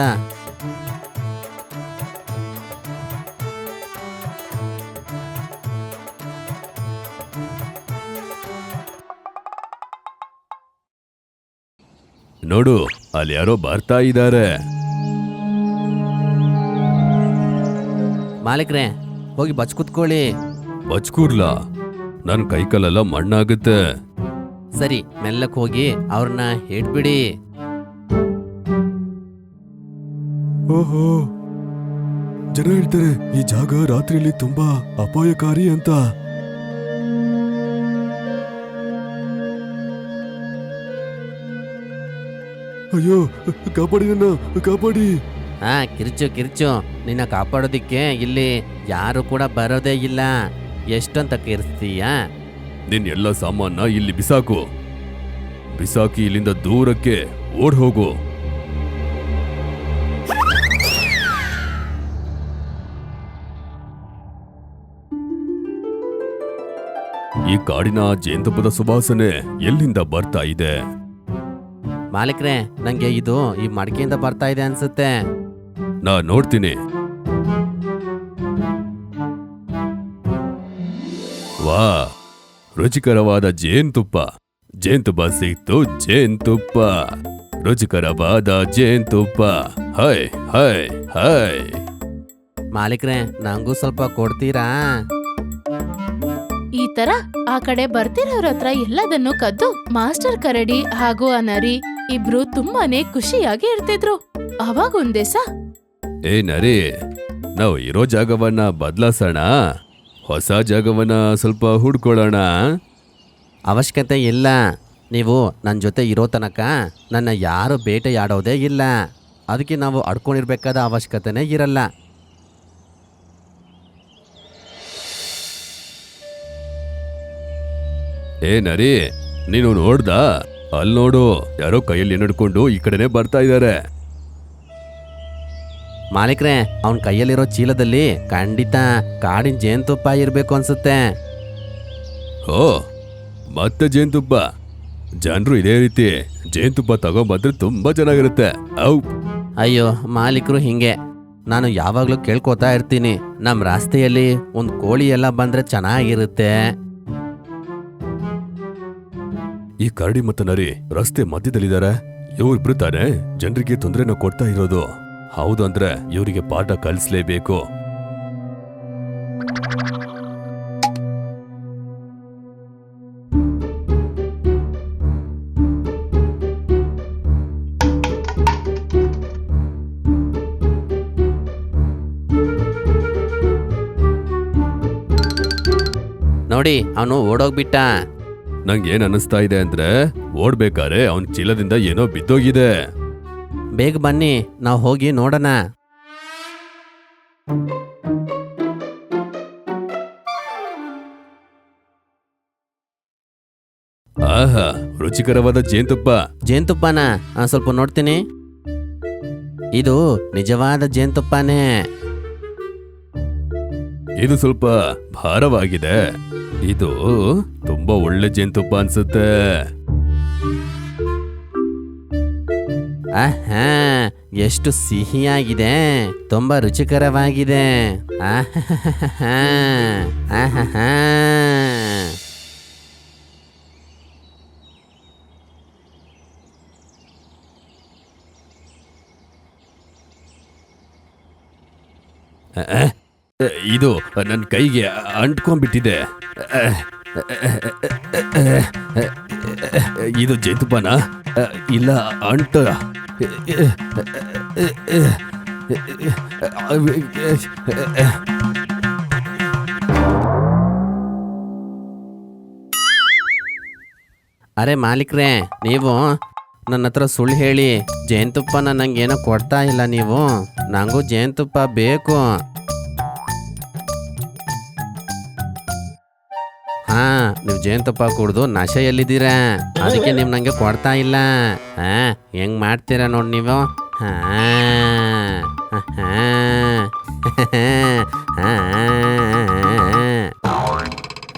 S3: ನೋಡು, ಅಲ್ಲಿ ಯಾರೋ ಬರ್ತಾ ಇದ್ದಾರೆ.
S2: ಮಾಲೀಕ್ರೆ, ಹೋಗಿ ಬಚ್ ಕುತ್ಕೊಳ್ಳಿ.
S3: ಬಚ್ಕೂರ್ಲಾ? ನನ್ ಕೈಕಾಲೆಲ್ಲ ಮಣ್ಣಾಗುತ್ತೆ.
S2: ಸರಿ, ಮೆಲ್ಲಕ್ ಹೋಗಿ ಅವ್ರನ್ನ ಹಿಡ್ಬಿಡಿ.
S3: ಓಹೋ, ಜನ ಹೇಳ್ತಾರೆ ಈ ಜಾಗ ರಾತ್ರಿಯಲ್ಲಿ ತುಂಬಾ ಅಪಾಯಕಾರಿ ಅಂತ. ಅಯ್ಯೋ, ಕಾಪಾಡಿ ನನ್ನ, ಕಾಪಾಡಿ.
S2: ಕಿರ್ಚು, ನಿನ್ನ ಕಾಪಾಡೋದಿಕ್ಕೆ ಇಲ್ಲಿ ಯಾರು ಕೂಡ ಬರೋದೇ ಇಲ್ಲ. ಎಷ್ಟಂತ ಕಿರ್ಸ್ತೀಯ?
S3: ನಿನ್ ಎಲ್ಲ ಸಾಮಾನ ಇಲ್ಲಿ ಬಿಸಾಕಿ ಇಲ್ಲಿಂದ ದೂರಕ್ಕೆ ಓಡ್ ಹೋಗು. ಈ ಕಾಡಿನ ಜೇನುತುಪ್ಪದ ಸುವಾಸನೆ ಎಲ್ಲಿಂದ ಬರ್ತಾ ಇದೆ?
S2: ಮಾಲೀಕ್ರೆ, ನಂಗೆ ಇದು ಈ ಮಡಿಕೆಯಿಂದ ಬರ್ತಾ ಇದೆ ಅನ್ಸುತ್ತೆ.
S3: ನಾ ನೋಡ್ತೀನಿ. ವಾ, ರುಚಿಕರವಾದ ಜೇನುತುಪ್ಪ. ಜೇನುತುಪ್ಪ ಸಿಕ್ತು, ಜೇನುತುಪ್ಪ. ರುಚಿಕರವಾದ ಜೇನುತುಪ್ಪ. High high high.
S2: ಮಾಲೀಕ್ರೆ, ನಂಗೂ ಸ್ವಲ್ಪ ಕೊಡ್ತೀರಾ?
S1: ಈ ತರ ಆ ಕಡೆ ಬರ್ತಿರೋರ ಹತ್ರ ಎಲ್ಲದನ್ನು ಕದ್ದು ಮಾಸ್ಟರ್ ಕರಡಿ ಹಾಗೂ ಆ ನರಿ ಇಬ್ರು ತುಂಬಾನೇ ಖುಷಿಯಾಗಿ ಇರ್ತಿದ್ರು. ಅವಾಗೊಂದ್ ದಿವಸ
S3: ಏ ನರಿ, ನಾವು ಇರೋ ಜಾಗವನ್ನ ಬದಲಾಸೋಣ. ಹೊಸ ಜಾಗವನ್ನ ಸ್ವಲ್ಪ ಹುಡ್ಕೊಳ್ಳೋಣ.
S2: ಅವಶ್ಯಕತೆ ಇಲ್ಲ. ನೀವು ನನ್ನ ಜೊತೆ ಇರೋ ತನಕ ನನ್ನ ಯಾರು ಬೇಟೆಯಾಡೋದೇ ಇಲ್ಲ. ಅದಕ್ಕೆ ನಾವು ಅಡ್ಕೊಂಡಿರ್ಬೇಕಾದ ಅವಶ್ಯಕತೆನೇ ಇರಲ್ಲ.
S3: ಏ ನರಿ, ನೀನು ನೋಡ್ದಾ? ಅಲ್ಲಿ ನೋಡು, ಯಾರೋ ಕೈಯಲ್ಲಿ ನಡ್ಕೊಂಡು ಈ ಕಡೆನೆ ಬರ್ತಾ ಇದ್ದಾರೆ.
S2: ಮಾಲೀಕ್ರೆ, ಅವನ ಕೈಯಲ್ಲಿರೋ ಚೀಲದಲ್ಲಿ ಖಂಡಿತ ಕಾಡಿನ ಜೇನುತುಪ್ಪ ಇರಬೇಕು ಅನ್ಸುತ್ತೆ.
S3: ಓ, ಮತ್ತೆ ಜೇನುತುಪ್ಪ. ಜನರು ಇದೇ ರೀತಿ ಜೇನುತುಪ್ಪ ತಗೊಂಬಂದ್ರೆ ತುಂಬಾ ಚೆನ್ನಾಗಿರುತ್ತೆ. ಔ.
S2: ಅಯ್ಯೋ ಮಾಲೀಕರು ಹಿಂಗೆ. ನಾನು ಯಾವಾಗಲೂ ಕೇಳ್ಕೊತಾ ಇರ್ತೀನಿ, ನಮ್ಮ ರಾಸ್ತೆಯಲ್ಲಿ ಒಂದು ಕೋಳಿ ಎಲ್ಲ ಬಂದ್ರೆ ಚೆನ್ನಾಗಿರುತ್ತೆ.
S3: ಈ ಕರಡಿ ಮತ್ತು ನರಿ ರಸ್ತೆ ಮಧ್ಯದಲ್ಲಿದ್ದಾರೆ. ಇವ್ರಿಬ್ರು ತಾನೆ ಜನರಿಗೆ ತೊಂದರೆನ ಕೊಡ್ತಾ ಇರೋದು. ಹೌದು ಅಂದ್ರೆ ಇವರಿಗೆ ಪಾಠ ಕಲಿಸ್ಲೇಬೇಕು.
S2: ನೋಡಿ, ಅವನು ಓಡೋಗ್ಬಿಟ್ಟ.
S3: ನಂಗೆ ಏನ್ ಅನ್ನಿಸ್ತಾ ಇದೆ ಅಂದ್ರೆ, ಓಡ್ಬೇಕಾದ್ರೆ ಅವನ್ ಚೀಲದಿಂದ ಏನೋ ಬಿದ್ದೋಗಿದೆ.
S2: ಬೇಗ ಬನ್ನಿ, ನಾವು ಹೋಗಿ ನೋಡೋಣ.
S3: ಆಹಾ, ರುಚಿಕರವಾದ ಜೇನುತುಪ್ಪ.
S2: ಜೇನುತುಪ್ಪನ ಸ್ವಲ್ಪ ನೋಡ್ತೀನಿ. ಇದು ನಿಜವಾದ ಜೇನುತುಪ್ಪನೇ.
S3: ಇದು ಸ್ವಲ್ಪ ಭಾರವಾಗಿದೆ. ಇದು ತುಂಬಾ ಒಳ್ಳೆ ಜೇನುತುಪ್ಪ ಅನ್ಸುತ್ತೆ.
S2: ಆಹಾ, ಎಷ್ಟು ಸಿಹಿಯಾಗಿದೆ, ತುಂಬಾ ರುಚಿಕರವಾಗಿದೆ. ಆಹಾಹಾಹಾ, ಆಹಾಹಾ.
S3: ಇದು ನನ್ನ ಕೈಗೆ ಅಂಟ್ಕೊಂಡ್ಬಿಟ್ಟಿದೆ. ಇದು ಜೇನುತುಪ್ಪನಾ? ಇಲ್ಲ, ಅಂಟ.
S2: ಅರೆ ಮಾಲೀಕ್ರೆ, ನೀವು ನನ್ನ ಹತ್ರ ಸುಳ್ಳು ಹೇಳಿ ಜೇನುತುಪ್ಪನ ನಂಗೇನೋ ಕೊಡ್ತಾ ಇಲ್ಲ. ನೀವು ನಂಗೂ ಜೇನುತುಪ್ಪ ಬೇಕು. ಹಾ, ನೀವು ಜೇನುತುಪ್ಪ ಕುಡ್ದು ನಶೆಯಲ್ಲಿದ್ದೀರಾ, ಅದಕ್ಕೆ ನೀವು ನಂಗೆ ಕೊಡ್ತಾ ಇಲ್ಲ. ಹಾ, ಹೆಂಗ್ ಮಾಡ್ತೀರಾ ನೋಡಿ ನೀವು. ಹಾ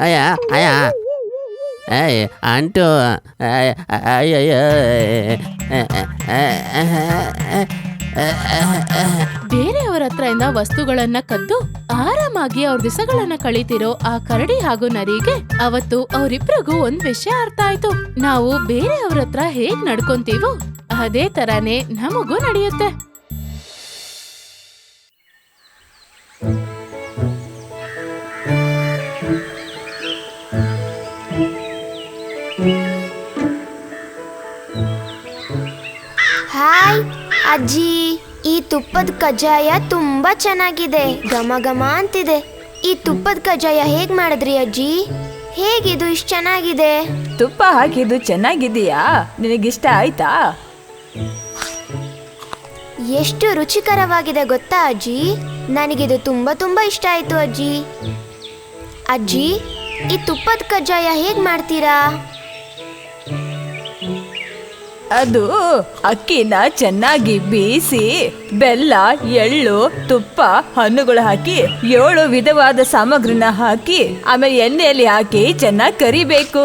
S2: ಅಯ್ಯ ಅಯ್ಯ, ಏಯ್ ಅಂಟು. ಅಯ್ಯಯ್ಯೋ.
S1: ಬೇರೆಯವರ ಹತ್ರದಿಂದ ವಸ್ತುಗಳನ್ನ ಕದ್ದು ಆರಾಮಾಗಿ ಅವ್ರ ದಿವಸಗಳನ್ನ ಕಳೀತಿರೋ ಆ ಕರಡಿ ಹಾಗೂ ನರಿಗೆ ಅವತ್ತು ಅವರಿಬ್ರಿಗೂ ಒಂದ್ ವಿಷಯ ಅರ್ಥ ಆಯ್ತು. ನಾವು ಬೇರೆಯವ್ರ ಹತ್ರ ಹೇಗ್ ನಡ್ಕೊಂತೀವೋ ಅದೇ ತರಾನೇ ನಮಗೂ ನಡೆಯುತ್ತೆ.
S6: ಹಾಯ್ ಅಜ್ಜಿ, ಈ ತುಪ್ಪದ ಕಜ್ಜಾಯ ತುಂಬಾ ಚೆನ್ನಾಗಿದೆ, ಘಮ ಘಮ ಅಂತಿದೆ. ಈ ತುಪ್ಪದ ಕಜ್ಜಾಯ ಹೇಗ್ ಮಾಡಿದ್ರಿ ಅಜ್ಜಿ? ಹೇಗಿದು ಇಷ್ಟು ಚೆನ್ನಾಗಿದೆ?
S7: ತುಪ್ಪ ಹಾಕಿದ್ದು ಚೆನ್ನಾಗಿದೆಯಾ? ನಿನಗಿಷ್ಟ ಆಯ್ತಾ?
S6: ಎಷ್ಟು ರುಚಿಕರವಾಗಿದೆ ಗೊತ್ತಾ ಅಜ್ಜಿ? ನನಗಿದು ತುಂಬಾ ತುಂಬಾ ಇಷ್ಟ ಆಯ್ತು ಅಜ್ಜಿ. ಅಜ್ಜಿ, ಈ ತುಪ್ಪದ ಕಜ್ಜಾಯ ಹೇಗ್ ಮಾಡ್ತೀರಾ?
S7: ಅದು ಅಕ್ಕಿನ ಚೆನ್ನಾಗಿ ಬೀಸಿ ಬೆಲ್ಲ, ಎಳ್ಳು, ತುಪ್ಪ, ಹಣ್ಣುಗಳು ಹಾಕಿ 7 ವಿಧವಾದ ಸಾಮಗ್ರಿನ ಹಾಕಿ ಆಮೇಲೆ ಎಣ್ಣೆಯಲ್ಲಿ ಹಾಕಿ ಚೆನ್ನಾಗಿ ಕರಿಬೇಕು.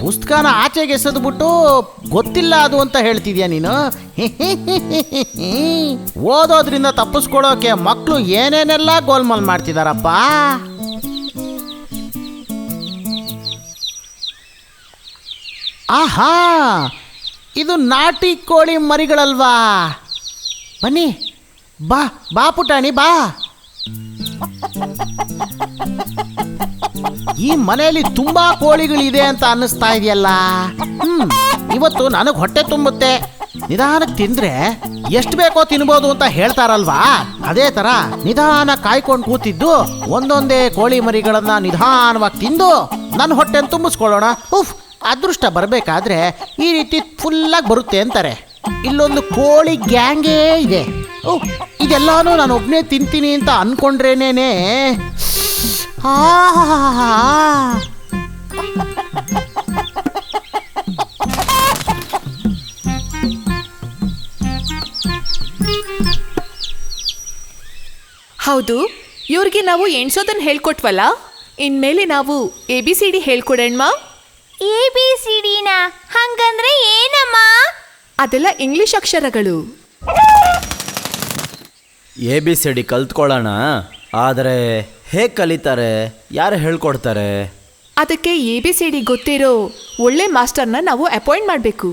S8: ಪುಸ್ತಕನ ಆಚೆಗೆ ಎಸೆದ್ಬಿಟ್ಟು ಗೊತ್ತಿಲ್ಲ ಅದು ಅಂತ ಹೇಳ್ತಿದ್ಯಾ ನೀನು? ಓದೋದ್ರಿಂದ ತಪ್ಪಿಸ್ಕೊಳೋಕೆ ಮಕ್ಕಳು ಏನೇನೆಲ್ಲ ಗೋಲ್ಮಾಲ್ ಮಾಡ್ತಿದಾರಪ್ಪ. ಆಹಾ, ಇದು ನಾಟಿ ಕೋಳಿ ಮರಿಗಳಲ್ವಾ? ಬನ್ನಿ, ಬಾ ಬಾ ಪುಟಾಣಿ ಬಾ. ಈ ಮನೆಯಲ್ಲಿ ತುಂಬಾ ಕೋಳಿಗಳಿದೆ ಅಂತ ಅನ್ನಿಸ್ತಾ ಇದೆಯಲ್ಲ. ಇವತ್ತು ನನಗೆ ಹೊಟ್ಟೆ ತುಂಬುತ್ತೆ. ನಿಧಾನಕ್ಕೆ ತಿಂದ್ರೆ ಎಷ್ಟು ಬೇಕೋ ತಿನ್ಬೋದು ಅಂತ ಹೇಳ್ತಾರಲ್ವಾ, ಅದೇ ತರ ನಿಧಾನ ಕಾಯ್ಕೊಂಡು ಕೂತಿದ್ದು ಒಂದೊಂದೇ ಕೋಳಿ ಮರಿಗಳನ್ನ ನಿಧಾನವಾಗಿ ತಿಂದು ನನ್ನ ಹೊಟ್ಟೆನ ತುಂಬಿಸ್ಕೊಳ್ಳೋಣ. ಉಫ್, ಅದೃಷ್ಟ ಬರಬೇಕಾದ್ರೆ ಈ ರೀತಿ ಫುಲ್ಲಾಗಿ ಬರುತ್ತೆ ಅಂತಾರೆ. ಇಲ್ಲೊಂದು ಕೋಳಿ ಗ್ಯಾಂಗೇ ಇದೆ. ಇದೆಲ್ಲಾನು ನಾನು ಒಬ್ಬನೇ ತಿಂತೀನಿ ಅಂತ ಅನ್ಕೊಂಡ್ರೇನೇನೆ.
S9: ಹೌದು, ಇವ್ರಿಗೆ ನಾವು ಎಣ್ಸೋದನ್ನ ಹೇಳ್ಕೊಟ್ವಲ್ಲ, ಇನ್ಮೇಲೆ ನಾವು ABCD ಹೇಳ್ಕೊಡಣ್ಮ.
S6: ABCDನ ಹಂಗಂದ್ರೆ ಏನಮ್ಮ?
S9: ಅದೆಲ್ಲ ಇಂಗ್ಲಿಷ್ ಅಕ್ಷರಗಳು.
S10: ABCD ಕಲ್ತ್ಕೊಳ್ಳೋಣ, ಆದರೆ ಹೇಗೆ ಕಲಿತಾರೆ? ಯಾರು ಹೇಳ್ಕೊಡ್ತಾರೆ?
S9: ಅದಕ್ಕೆ ABCD ಗೊತ್ತಿರೋ ಒಳ್ಳೆ ಮಾಸ್ಟರ್ನ ನಾವು ಅಪಾಯಿಂಟ್ ಮಾಡಬೇಕು.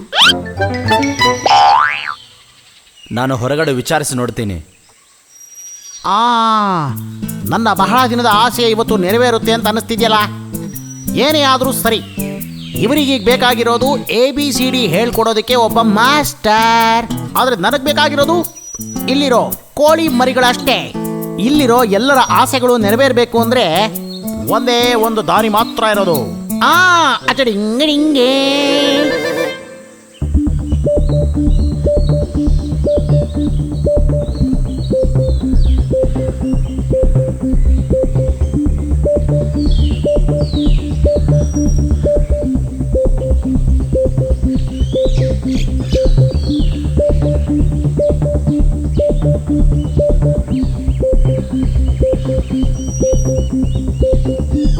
S10: ನಾನು ಹೊರಗಡೆ ವಿಚಾರಿಸಿ ನೋಡ್ತೀನಿ.
S8: ನನ್ನ ಬಹಳ ದಿನದ ಆಸೆ ಇವತ್ತು ನೆರವೇರುತ್ತೆ ಅಂತ ಅನ್ನಿಸ್ತಿದ್ಯಲ್ಲ. ಏನೇ ಆದರೂ ಸರಿ, ಇವರಿಗೀಗ ಬೇಕಾಗಿರೋದು ABCD ಹೇಳ್ಕೊಡೋದಕ್ಕೆ ಒಬ್ಬ ಮಾಸ್ಟರ್. ಆದರೆ ನನಗೆ ಬೇಕಾಗಿರೋದು ಇಲ್ಲಿರೋ ಕೋಳಿ ಮರಿಗಳಷ್ಟೇ. ಇಲ್ಲಿರೋ ಎಲ್ಲರ ಆಸೆಗಳು ನೆರವೇರಬೇಕು ಅಂದ್ರೆ ಒಂದೇ ಒಂದು ದಾರಿ ಮಾತ್ರ ಇರೋದು. ಅಚಡಿಂಗಡಿಂಗೆ.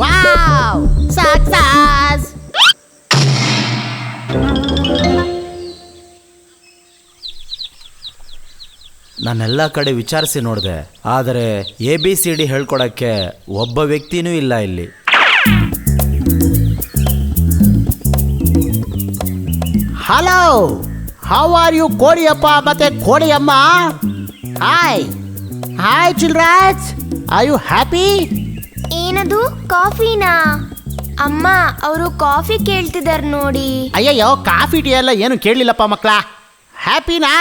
S8: Wow, success!
S10: ನಾನೆಲ್ಲ ಕಡೆ ವಿಚಾರಿಸಿ ನೋಡಿದೆ, ಆದರೆ ABCD ಹೇಳ್ಕೊಡಕ್ಕೆ ಒಬ್ಬ ವ್ಯಕ್ತಿನೂ ಇಲ್ಲ ಇಲ್ಲಿ.
S8: ಹಲೋ, ಹೌ ಆರ್ ಯು ಕೋಳಿಯಪ್ಪ ಮತ್ತೆ ಕೋಳಿಯಮ್ಮ? Hi hi childrens, are you happy?
S6: ಏನದು, ಕಾಫಿನಾ? ಅಮ್ಮ, ಅವರು ಕಾಫಿ ಕೇಳ್ತಿದಾರೆ ನೋಡಿ.
S8: ಅಯ್ಯಯ್ಯೋ, ಕಾಫಿ ಟೀ ಎಲ್ಲ ಏನು ಕೇಳಲಿಲ್ಲಪ್ಪ ಮಕ್ಕಳ. ಹ್ಯಾಪಿನಾ?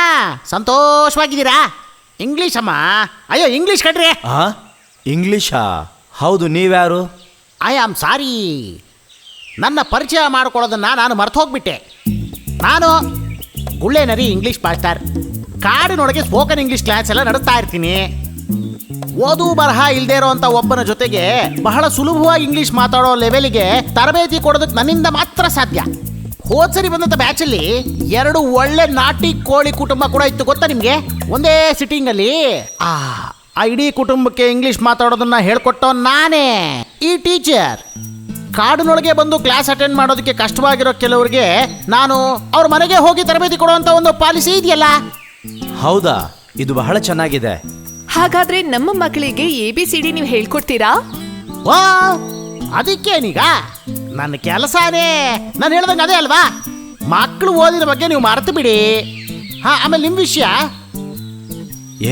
S8: ಸಂತೋಷವಾಗಿದ್ದೀರಾ? ಇಂಗ್ಲೀಷ್ ಅಮ್ಮ. ಅಯ್ಯೋ, ಇಂಗ್ಲೀಷ್ ಕಣ್ರಿ.
S10: ಇಂಗ್ಲೀಷಾ? ಹೌದು, ನೀವ್ಯಾರು?
S8: ಐ ಆಮ್ ಸಾರಿ, ನನ್ನ ಪರಿಚಯ ಮಾಡ್ಕೊಳ್ಳೋದನ್ನು ನಾನು ಮರ್ತು ಹೋಗ್ಬಿಟ್ಟೆ. ನಾನು ಗುಳ್ಳೆ ನರಿ ಇಂಗ್ಲೀಷ್ ಮಾಸ್ಟರ್. ಕಾಡಿನೊಳಗೆ ಸ್ಪೋಕನ್ ಇಂಗ್ಲೀಷ್ ಕ್ಲಾಸ್ ಎಲ್ಲ ನಡೆಸ್ತಾ ಇರ್ತೀನಿ. ಓದು ಬರಹ ಇಲ್ಲದೆ ಇರೋಂಥ ಒಬ್ಬನ ಜೊತೆಗೆ ಬಹಳ ಸುಲಭವಾಗಿ ಇಂಗ್ಲೀಷ್ ಮಾತಾಡೋ ಲೆವೆಲ್ಗೆ ತರಬೇತಿ ಕೊಡೋದಕ್ಕೆ ನನ್ನಿಂದ ಮಾತ್ರ ಸಾಧ್ಯ. ಹೋದ್ಸರಿ ಬಂದಂಥ ಬ್ಯಾಚಲ್ಲಿ 2 ಒಳ್ಳೆ ನಾಟಿ ಕೋಳಿ ಕುಟುಂಬ ಕೂಡ ಇತ್ತು, ಗೊತ್ತಾ ನಿಮಗೆ? ಒಂದೇ ಸಿಟ್ಟಿಂಗಲ್ಲಿ ಆ ಇಡೀ ಕುಟುಂಬಕ್ಕೆ ಇಂಗ್ಲೀಷ್ ಮಾತಾಡೋದನ್ನ ಹೇಳ್ಕೊಟ್ಟೋ ನಾನೇ, ಈ ಟೀಚರ್. ಕಾಡಿನೊಳಗೆ ಬಂದು ಕ್ಲಾಸ್ ಅಟೆಂಡ್ ಮಾಡೋದಕ್ಕೆ ಕಷ್ಟವಾಗಿರೋ ಕೆಲವರಿಗೆ ನಾನು ಅವ್ರ ಮನೆಗೆ ಹೋಗಿ ತರಬೇತಿ ಕೊಡುವಂಥ ಒಂದು ಪಾಲಿಸಿ ಇದೆಯಲ್ಲ.
S10: ಹೌದಾ? ಇದು ಬಹಳ ಚೆನ್ನಾಗಿದೆ.
S9: ಹಾಗಾದ್ರೆ ನಮ್ಮ ಮಕ್ಕಳಿಗೆ ABCD ನೀವು ಹೇಳ್ಕೊಡ್ತೀರಾ?
S8: ವಾ, ಅದಕ್ಕೇನೀಗ ನನ್ನ ಕೆಲಸನೇ ನಾನು ಹೇಳ್ದಂಗೆ ಅದೇ ಅಲ್ವಾ. ಮಕ್ಕಳು ಓದಿನ ಬಗ್ಗೆ ನೀವು ಮರೆತು ಬಿಡಿ. ಆಮೇಲೆ ನಿಮ್ಮ ವಿಷಯ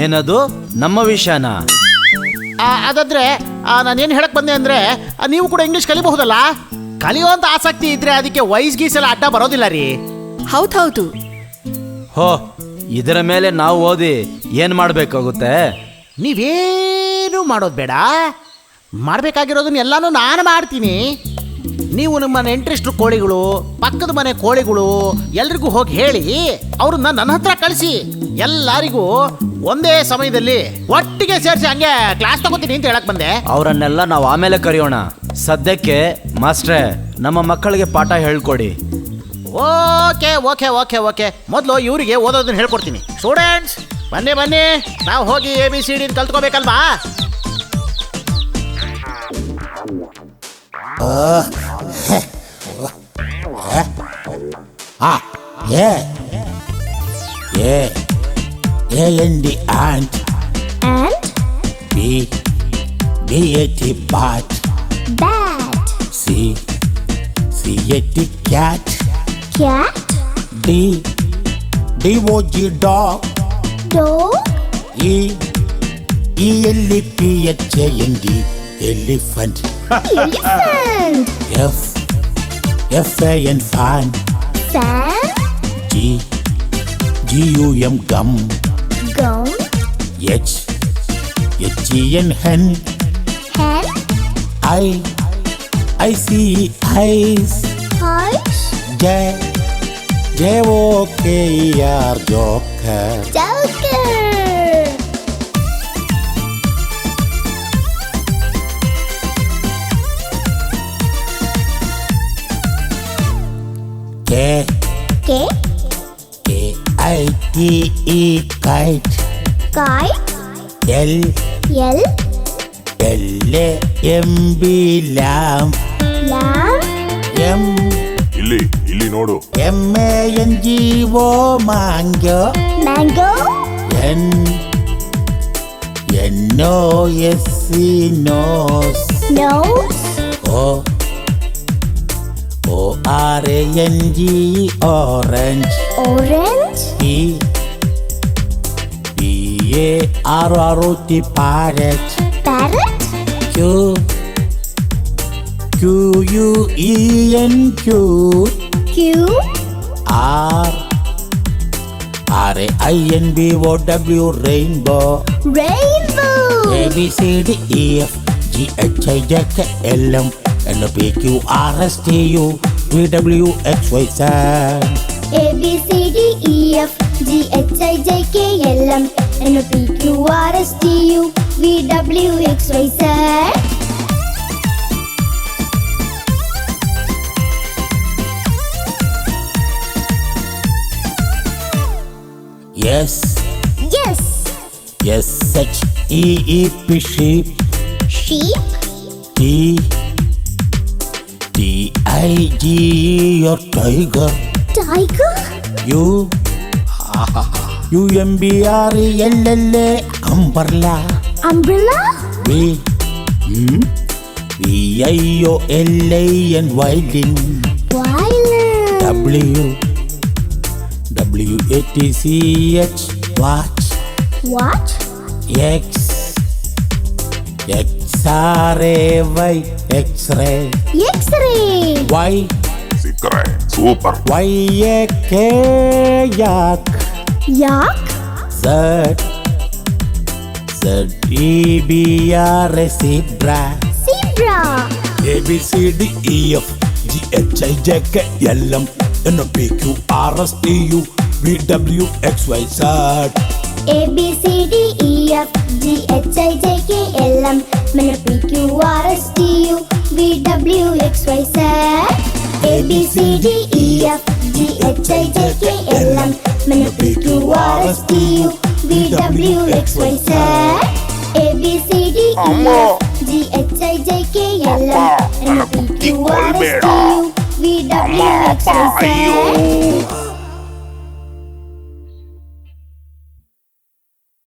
S10: ಏನದು? ನಮ್ಮ ವಿಷಯನಾ?
S8: ಅದಾದ್ರೆ ನಾನೇನು ಹೇಳಕ್ ಬಂದೆ ಅಂದ್ರೆ, ನೀವು ಕೂಡ ಇಂಗ್ಲೀಷ್ ಕಲಿಬಹುದಲ್ಲ. ಕಲಿಯುವಂತ ಆಸಕ್ತಿ ಇದ್ರೆ ಅದಕ್ಕೆ ವಯಸ್ ಗೀಸೆಲ್ಲ ಅಡ್ಡ ಬರೋದಿಲ್ಲ ರೀ.
S9: ಹೌದೌದು.
S10: ಹೋ, ಇದರ ಮೇಲೆ ನಾವು ಓದಿ ಏನು ಮಾಡಬೇಕಾಗುತ್ತೆ?
S8: ನೀವೇನು ಮಾಡೋದು ಬೇಡ, ಮಾಡಬೇಕಾಗಿರೋದನ್ನ ಎಲ್ಲಾನು ನಾನು ಮಾಡ್ತೀನಿ. ನೀವು ನಿಮ್ಮ ನೆಂಟರಿಷ್ಟ್ರು ಕೋಳಿಗಳು, ಪಕ್ಕದ ಮನೆ ಕೋಳಿಗಳು ಎಲ್ರಿಗೂ ಹೋಗಿ ಹೇಳಿ ಅವ್ರನ್ನ ನನ್ನ ಹತ್ರ ಕಳಿಸಿ. ಎಲ್ಲರಿಗೂ ಒಂದೇ ಸಮಯದಲ್ಲಿ ಒಟ್ಟಿಗೆ ಸೇರಿಸಿ ಹಂಗೆ ಕ್ಲಾಸ್ ತಗೋತೀನಿ ಅಂತ ಹೇಳಕ್ ಬಂದೆ.
S10: ಅವರನ್ನೆಲ್ಲ ನಾವು ಆಮೇಲೆ ಕರೆಯೋಣ. ಸದ್ಯಕ್ಕೆ ಮಾಸ್ಟ್ರೇ, ನಮ್ಮ ಮಕ್ಕಳಿಗೆ ಪಾಠ ಹೇಳ್ಕೊಡಿ.
S8: ಓಕೆ ಓಕೆ ಓಕೆ ಓಕೆ ಮೊದಲು ಇವರಿಗೆ ಓದೋದನ್ನ ಹೇಳ್ಕೊಡ್ತೀನಿ. ಸ್ಟೂಡೆಂಟ್ಸ್, ಬನ್ನಿ ಬನ್ನಿ, ನಾವು ಹೋಗಿ ABCD ಕಲ್ತ್ಕೋಬೇಕಲ್ವಾ?
S11: A and ant.
S5: And
S11: B at bat.
S5: bat.
S11: C at cat.
S5: Cat.
S11: D dog.
S5: Dog.
S11: E elephant.
S5: Elephant.
S11: F and fan.
S5: Fan.
S11: Gum gum.
S5: Gum.
S11: H and hen.
S5: Hen.
S11: I see eyes.
S5: Eyes.
S11: J-O-K-E-R joker.
S5: Joker. K.
S11: K-I-T-E kite.
S5: Kite.
S11: L L-A-M-B lamp.
S5: Lamp.
S3: ಇಲ್ಲಿ ನೋಡು.
S11: M-A-N-G-O mango.
S5: Mango.
S11: N-O-S-E nose.
S5: Nose.
S11: O-R-A-N-G orange.
S5: Orange.
S11: P-A-R-R-O-T parrot.
S5: Parrot.
S11: Q-U-E-N-Q.
S5: Q.
S11: R-A-I-N-B-O-W rainbow.
S5: Rainbow.
S11: A-B-C-D-E-F-G-H-I-J-K-L-M N-O-P-Q-R-S-T-U V-W-X-Y-Z.
S5: A-B-C-D-E-F-G-H-I-J-K-L-M N-O-P-Q-R-S-T-U V-W-X-Y-Z.
S11: Yes.
S5: Yes.
S11: S-H-E-E-P sheep.
S5: Sheep.
S11: T-I-G-E or tiger.
S5: Tiger.
S11: U-M-B-R-E-L-L-A umbrella.
S5: Umbrella.
S11: V-I-O-L-A-N violin.
S5: Violin.
S11: W-A-T-C-H watch.
S5: Watch.
S11: X-R-A-Y X-ray.
S5: X-ray.
S11: Y
S3: super.
S11: Y-A-K yak.
S5: Yak.
S11: Z-E-B-R-A zebra.
S5: Zebra.
S11: A-B-C-D-E-F-G-H-I-J-K-L-M N-O-P-Q-R-S-T-U V-W-X-Y-Z.
S5: A-B-C-D-E-F-G-H-I-J-K-L-M N-O-P-Q-R-S-T-U V-W-X-Y-Z. A-B-C-D-E-F-G-H-I-J-K-L-M N-O-P-Q-R-S-T-U V-W-X-Y-Z. A-B-C-D-E-F-G-H-I-J-K-L-M N-O-P-Q-R-S-T-U V-W-X-Y-Z.